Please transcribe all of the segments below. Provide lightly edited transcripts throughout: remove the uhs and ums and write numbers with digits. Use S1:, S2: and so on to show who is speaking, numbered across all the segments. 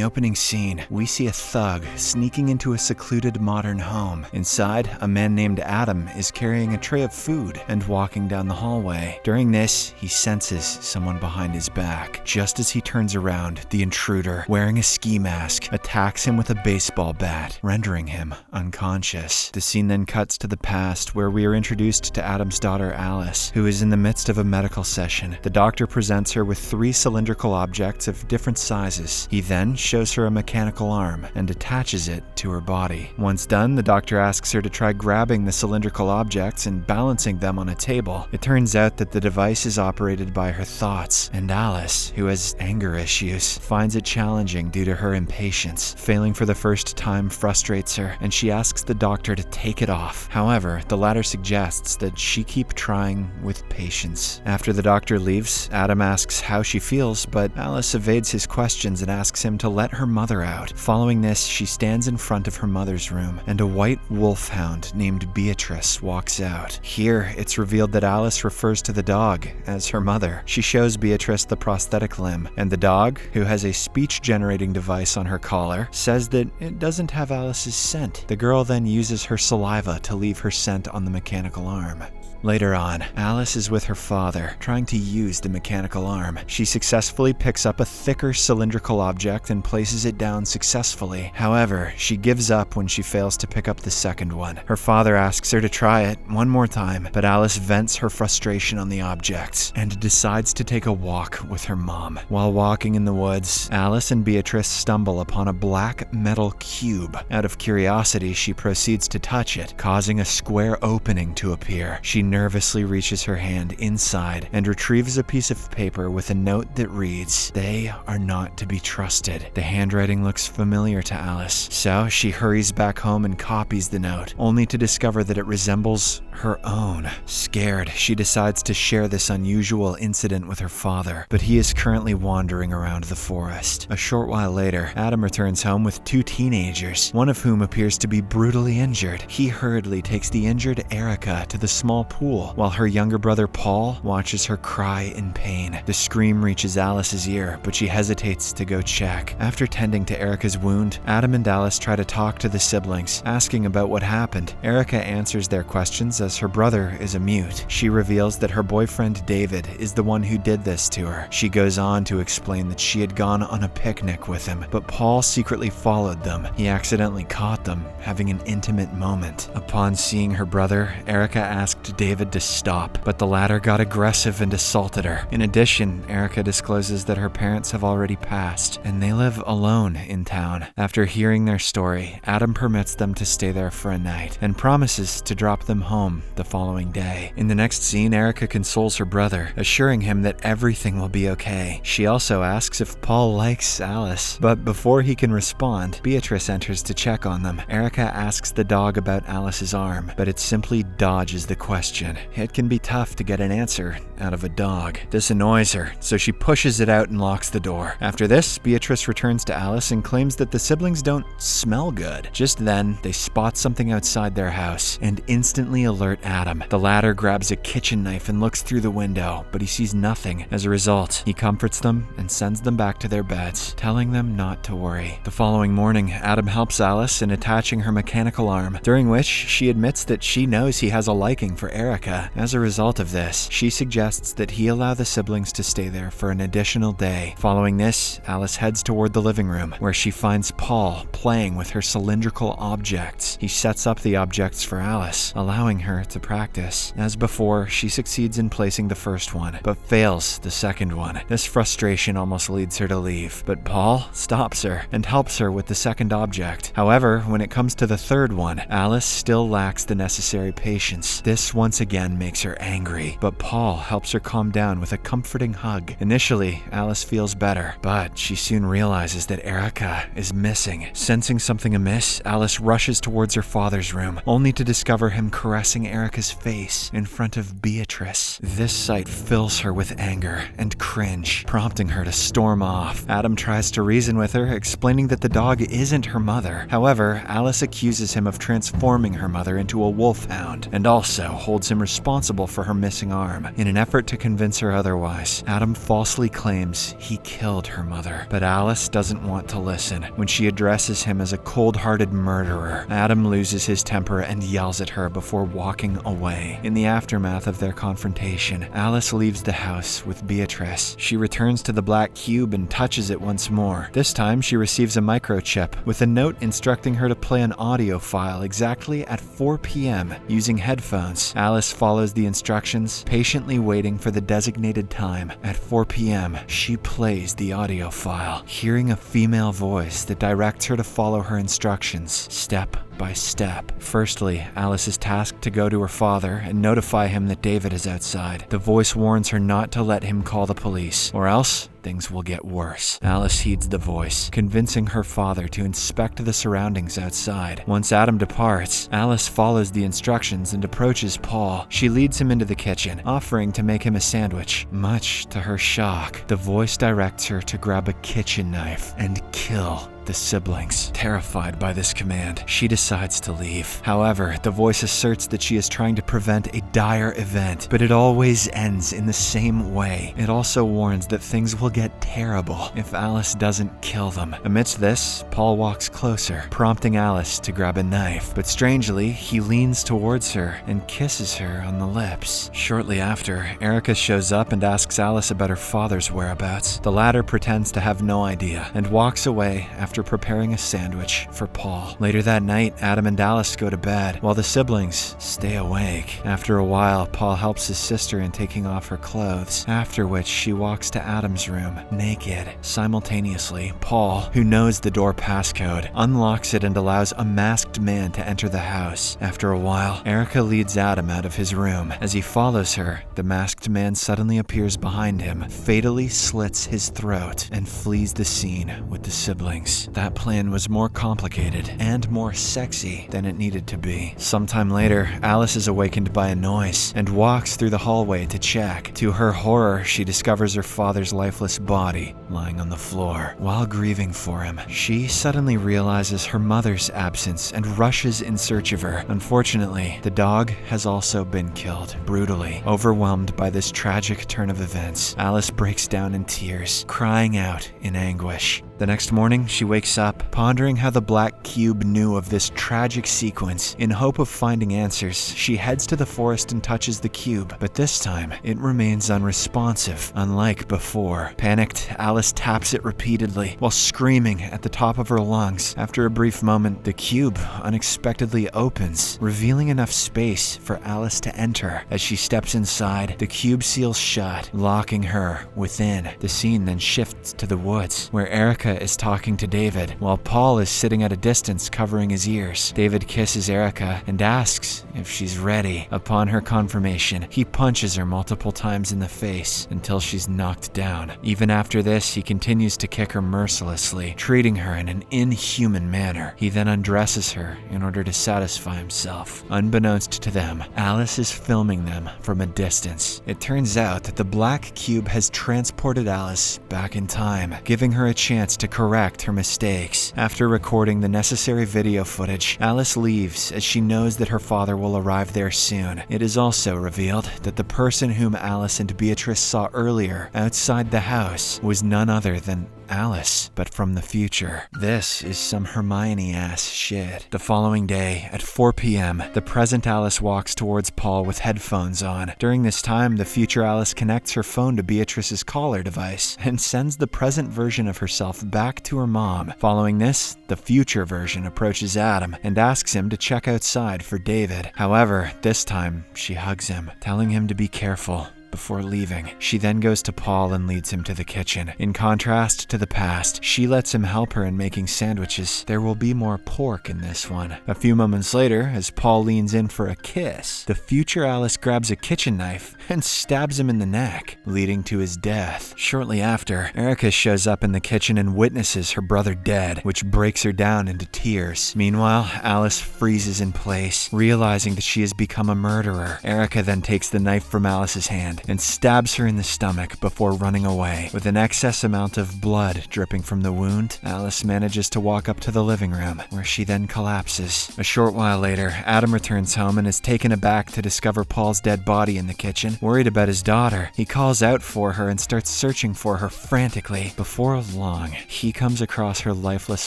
S1: the opening scene, we see a thug sneaking into a secluded modern home. Inside, a man named Adam is carrying a tray of food and walking down the hallway. During this, he senses someone behind his back. Just as he turns around, the intruder, wearing a ski mask, attacks him with a baseball bat, rendering him unconscious. The scene then cuts to the past, where we are introduced to Adam's daughter Alice, who is in the midst of a medical session. The doctor presents her with 3 cylindrical objects of different sizes. He then shows her a mechanical arm and attaches it to her body. Once done, the doctor asks her to try grabbing the cylindrical objects and balancing them on a table. It turns out that the device is operated by her thoughts, and Alice, who has anger issues, finds it challenging due to her impatience. Failing for the first time frustrates her, and she asks the doctor to take it off. However, the latter suggests that she keep trying with patience. After the doctor leaves, Adam asks how she feels, but Alice evades his questions and asks him to let her mother out. Following this, she stands in front of her mother's room, and a white wolfhound named Beatrice walks out. Here, it's revealed that Alice refers to the dog as her mother. She shows Beatrice the prosthetic limb, and the dog, who has a speech-generating device on her collar, says that it doesn't have Alice's scent. The girl then uses her saliva to leave her scent on the mechanical arm. Later on, Alice is with her father, trying to use the mechanical arm. She successfully picks up a thicker cylindrical object and places it down successfully. However, she gives up when she fails to pick up the second one. Her father asks her to try it one more time, but Alice vents her frustration on the objects and decides to take a walk with her mom. While walking in the woods, Alice and Beatrice stumble upon a black metal cube. Out of curiosity, she proceeds to touch it, causing a square opening to appear. She nervously reaches her hand inside and retrieves a piece of paper with a note that reads, "They are not to be trusted." The handwriting looks familiar to Alice, so she hurries back home and copies the note, only to discover that it resembles her own. Scared, she decides to share this unusual incident with her father, but he is currently wandering around the forest. A short while later, Adam returns home with 2 teenagers, one of whom appears to be brutally injured. He hurriedly takes the injured Erica to the small pool, while her younger brother Paul watches her cry in pain. The scream reaches Alice's ear, but she hesitates to go check. After tending to Erica's wound, Adam and Alice try to talk to the siblings, asking about what happened. Erica answers their questions as her brother is a mute. She reveals that her boyfriend David is the one who did this to her. She goes on to explain that she had gone on a picnic with him, but Paul secretly followed them. He accidentally caught them having an intimate moment. Upon seeing her brother, Erica asked David to stop, but the latter got aggressive and assaulted her. In addition, Erica discloses that her parents have already passed, and they live alone in town. After hearing their story, Adam permits them to stay there for a night, and promises to drop them home the following day. In the next scene, Erica consoles her brother, assuring him that everything will be okay. She also asks if Paul likes Alice, but before he can respond, Beatrice enters to check on them. Erica asks the dog about Alice's arm, but it simply dodges the question. It can be tough to get an answer out of a dog. This annoys her, so she pushes it out and locks the door. After this, Beatrice returns to Alice and claims that the siblings don't smell good. Just then, they spot something outside their house and instantly alert Adam. The latter grabs a kitchen knife and looks through the window, but he sees nothing. As a result, he comforts them and sends them back to their beds, telling them not to worry. The following morning, Adam helps Alice in attaching her mechanical arm, during which she admits that she knows he has a liking for Erica. As a result of this, she suggests that he allow the siblings to stay there for an additional day. Following this, Alice heads toward the living room, where she finds Paul playing with her cylindrical objects. He sets up the objects for Alice, allowing her to practice. As before, she succeeds in placing the first one, but fails the second one. This frustration almost leads her to leave, but Paul stops her and helps her with the second object. However, when it comes to the third one, Alice still lacks the necessary patience. This once again makes her angry, but Paul helps her calm down with a comforting hug. Initially, Alice feels better, but she soon realizes that Erica is missing. Sensing something amiss, Alice rushes towards her father's room, only to discover him caressing Erica's face in front of Beatrice. This sight fills her with anger and cringe, prompting her to storm off. Adam tries to reason with her, explaining that the dog isn't her mother. However, Alice accuses him of transforming her mother into a wolfhound, and also holds him responsible for her missing arm. In an effort to convince her otherwise, Adam falsely claims he killed her mother. But Alice doesn't want to listen. When she addresses him as a cold-hearted murderer, Adam loses his temper and yells at her before walking away. In the aftermath of their confrontation, Alice leaves the house with Beatrice. She returns to the black cube and touches it once more. This time, she receives a microchip with a note instructing her to play an audio file exactly at 4 p.m. using headphones. Alice follows the instructions, patiently waiting for the designated time. At 4 p.m., she plays the audio file, hearing a female voice that directs her to follow her instructions, step by step. Firstly, Alice is tasked to go to her father and notify him that David is outside. The voice warns her not to let him call the police, or else things will get worse. Alice heeds the voice, convincing her father to inspect the surroundings outside. Once Adam departs, Alice follows the instructions and approaches Paul. She leads him into the kitchen, offering to make him a sandwich. Much to her shock, the voice directs her to grab a kitchen knife and kill the siblings. Terrified by this command, she decides to leave. However, the voice asserts that she is trying to prevent a dire event, but it always ends in the same way. It also warns that things will get terrible if Alice doesn't kill them. Amidst this, Paul walks closer, prompting Alice to grab a knife, but strangely, he leans towards her and kisses her on the lips. Shortly after, Erica shows up and asks Alice about her father's whereabouts. The latter pretends to have no idea and walks away after preparing a sandwich for Paul. Later that night, Adam and Alice go to bed while the siblings stay awake. After a while, Paul helps his sister in taking off her clothes, after which she walks to Adam's room, naked. Simultaneously, Paul, who knows the door passcode, unlocks it and allows a masked man to enter the house. After a while, Erica leads Adam out of his room. As he follows her, the masked man suddenly appears behind him, fatally slits his throat, and flees the scene with the siblings. That plan was more complicated and more sexy than it needed to be. Sometime later, Alice is awakened by a noise and walks through the hallway to check. To her horror, she discovers her father's lifeless body lying on the floor. While grieving for him, she suddenly realizes her mother's absence and rushes in search of her. Unfortunately, the dog has also been killed brutally. Overwhelmed by this tragic turn of events, Alice breaks down in tears, crying out in anguish. The next morning, she wakes up, pondering how the black cube knew of this tragic sequence. In hope of finding answers, she heads to the forest and touches the cube, but this time, it remains unresponsive, unlike before. Panicked, Alice taps it repeatedly, while screaming at the top of her lungs. After a brief moment, the cube unexpectedly opens, revealing enough space for Alice to enter. As she steps inside, the cube seals shut, locking her within. The scene then shifts to the woods, where Erica is talking to David, while Paul is sitting at a distance covering his ears. David kisses Erica and asks if she's ready. Upon her confirmation, he punches her multiple times in the face until she's knocked down. Even after this, he continues to kick her mercilessly, treating her in an inhuman manner. He then undresses her in order to satisfy himself. Unbeknownst to them, Alice is filming them from a distance. It turns out that the black cube has transported Alice back in time, giving her a chance to correct her mistakes. After recording the necessary video footage, Alice leaves as she knows that her father will arrive there soon. It is also revealed that the person whom Alice and Beatrice saw earlier outside the house was none other than Alice, but from the future. This is some Hermione-ass shit. The following day, at 4 p.m., the present Alice walks towards Paul with headphones on. During this time, the future Alice connects her phone to Beatrice's caller device and sends the present version of herself back to her mom. Following this, the future version approaches Adam and asks him to check outside for David. However, this time, she hugs him, telling him to be careful before leaving. She then goes to Paul and leads him to the kitchen. In contrast to the past, she lets him help her in making sandwiches. There will be more pork in this one. A few moments later, as Paul leans in for a kiss, the future Alice grabs a kitchen knife and stabs him in the neck, leading to his death. Shortly after, Erica shows up in the kitchen and witnesses her brother dead, which breaks her down into tears. Meanwhile, Alice freezes in place, realizing that she has become a murderer. Erica then takes the knife from Alice's hand hand and stabs her in the stomach before running away. With an excess amount of blood dripping from the wound, Alice manages to walk up to the living room, where she then collapses. A short while later, Adam returns home and is taken aback to discover Paul's dead body in the kitchen. Worried about his daughter, he calls out for her and starts searching for her frantically. Before long, he comes across her lifeless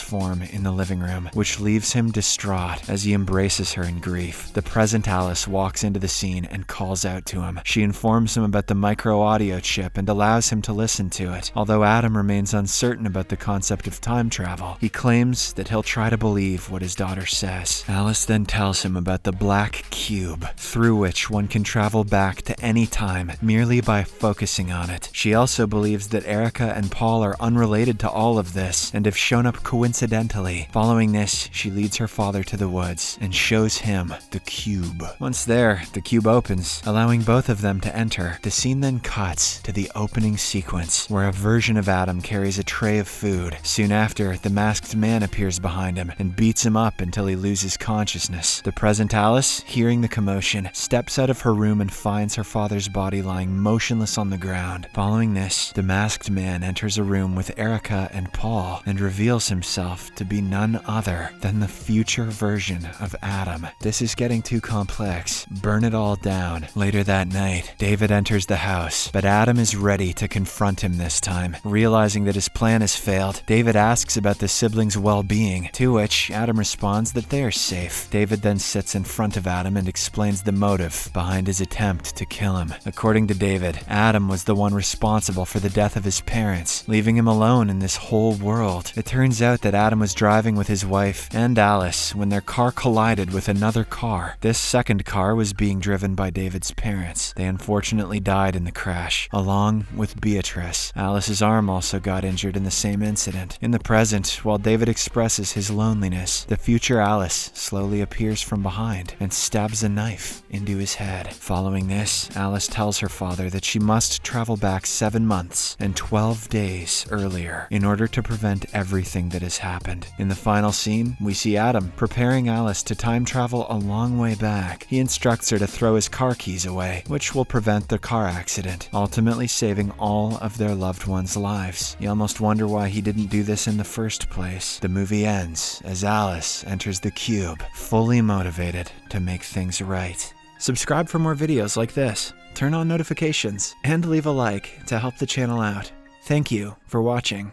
S1: form in the living room, which leaves him distraught as he embraces her in grief. The present Alice walks into the scene and calls out to him. She informs him about the micro-audio chip and allows him to listen to it. Although Adam remains uncertain about the concept of time travel, he claims that he'll try to believe what his daughter says. Alice then tells him about the black cube, through which one can travel back to any time merely by focusing on it. She also believes that Erica and Paul are unrelated to all of this and have shown up coincidentally. Following this, she leads her father to the woods and shows him the cube. Once there, the cube opens, allowing both of them to enter. The scene then cuts to the opening sequence, where a version of Adam carries a tray of food. Soon after, the masked man appears behind him and beats him up until he loses consciousness. The present Alice, hearing the commotion, steps out of her room and finds her father's body lying motionless on the ground. Following this, the masked man enters a room with Erica and Paul and reveals himself to be none other than the future version of Adam. This is getting too complex. Burn it all down. Later that night, David enters the house, but Adam is ready to confront him this time. Realizing that his plan has failed, David asks about the siblings' well-being, to which Adam responds that they are safe. David then sits in front of Adam and explains the motive behind his attempt to kill him. According to David, Adam was the one responsible for the death of his parents, leaving him alone in this whole world. It turns out that Adam was driving with his wife and Alice when their car collided with another car. This second car was being driven by David's parents. They unfortunately died in the crash, along with Beatrice. Alice's arm also got injured in the same incident. In the present, while David expresses his loneliness, the future Alice slowly appears from behind and stabs a knife into his head. Following this, Alice tells her father that she must travel back 7 months and 12 days earlier in order to prevent everything that has happened. In the final scene, we see Adam preparing Alice to time travel a long way back. He instructs her to throw his car keys away, which will prevent the car accident, ultimately saving all of their loved ones' lives. You almost wonder why he didn't do this in the first place. The movie ends as Alice enters the cube, fully motivated to make things right. Subscribe for more videos like this, turn on notifications, and leave a like to help the channel out. Thank you for watching.